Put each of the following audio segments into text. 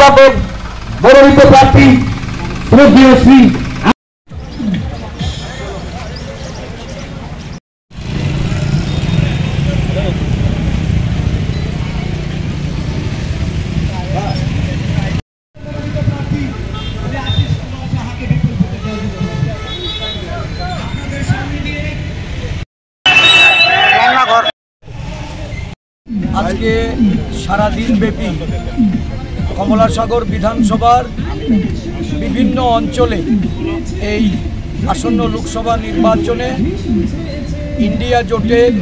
অধ্যাপক মনোনীত প্রার্থী শ্রদ্ধেয় শ্রী আজকে সারাদিন ব্যাপী কমলাসাগর বিধানসভার বিভিন্ন অঞ্চলে এই আসন্ন লোকসভা নির্বাচনে ইন্ডিয়া জোটের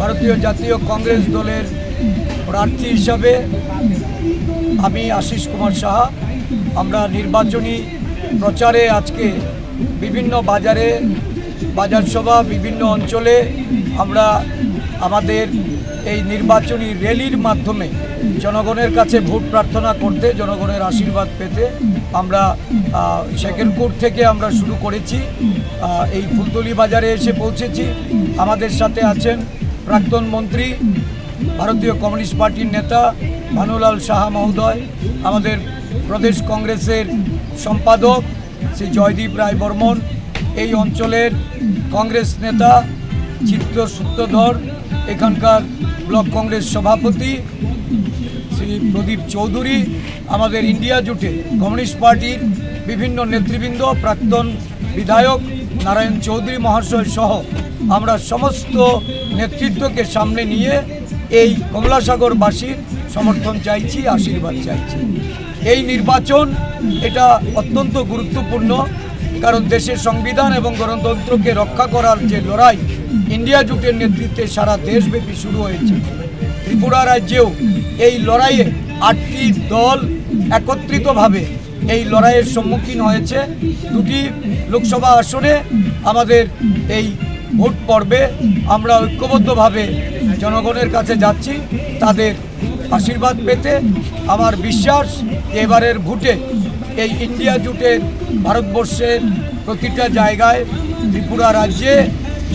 ভারতীয় জাতীয় কংগ্রেস দলের প্রার্থী হিসাবে আমি আশিস কুমার সাহা আমরা নির্বাচনী প্রচারে আজকে বিভিন্ন বাজার সভা বিভিন্ন অঞ্চলে আমরা আমাদের এই নির্বাচনী র্যালির মাধ্যমে জনগণের কাছে ভোট প্রার্থনা করতে জনগণের আশীর্বাদ পেতে আমরা শেখেরপুর থেকে আমরা শুরু করেছি এই ফুলতলি বাজারে এসে পৌঁছেছি। আমাদের সাথে আছেন প্রাক্তন মন্ত্রী ভারতীয় কমিউনিস্ট পার্টির নেতা ভানুলাল সাহা মহোদয়, আমাদের প্রদেশ কংগ্রেসের সম্পাদক শ্রী জয়দীপ রায় বর্মন, এই অঞ্চলের কংগ্রেস নেতা চিত্ত সূত্রধর, এখানকার ব্লক কংগ্রেস সভাপতি শ্রী প্রদীপ চৌধুরী, আমাদের ইন্ডিয়া জোটে কমিউনিস্ট পার্টির বিভিন্ন নেতৃবৃন্দ, প্রাক্তন বিধায়ক নারায়ণ চৌধুরী মহাশয় সহ আমরা সমস্ত নেতৃত্বকে সামনে নিয়ে এই কমলাসাগরবাসীর সমর্থন চাইছি, আশীর্বাদ চাইছি। এই নির্বাচন এটা অত্যন্ত গুরুত্বপূর্ণ, কারণ দেশের সংবিধান এবং গণতন্ত্রকে রক্ষা করার যে লড়াই ইন্ডিয়া জোটের নেতৃত্বে সারা দেশব্যাপী শুরু হয়েছে। ত্রিপুরা রাজ্যেও এই লড়াইয়ে 8টি দল একত্রিতভাবে এই লড়াইয়ের সম্মুখীন হয়েছে। 2টি লোকসভা আসনে আমাদের এই ভোট পর্বে আমরা ঐক্যবদ্ধভাবে জনগণের কাছে যাচ্ছি তাদের আশীর্বাদ পেতে। আমার বিশ্বাস এবারের ভোটে এই ইন্ডিয়া জোটের ভারতবর্ষের প্রতিটা জায়গায় ত্রিপুরা রাজ্যে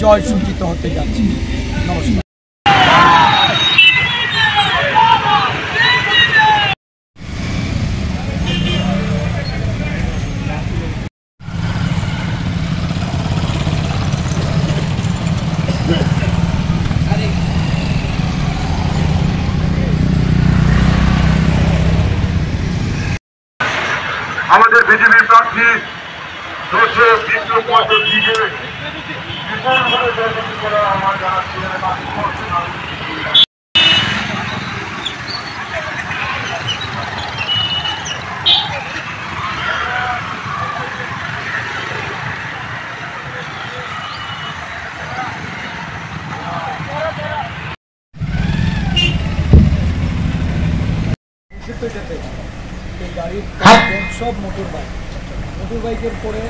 জয় সূচিত হতে যাচ্ছে। নমস্কার। আমাদের বিজেপি প্রার্থী দোষে বিষ্ণু পদ্ধতিকে বিপুলভাবে জয়যুক্ত করা আমার জানাচ্ছি। এই গাড়ির সব মোটর বাইকের পরে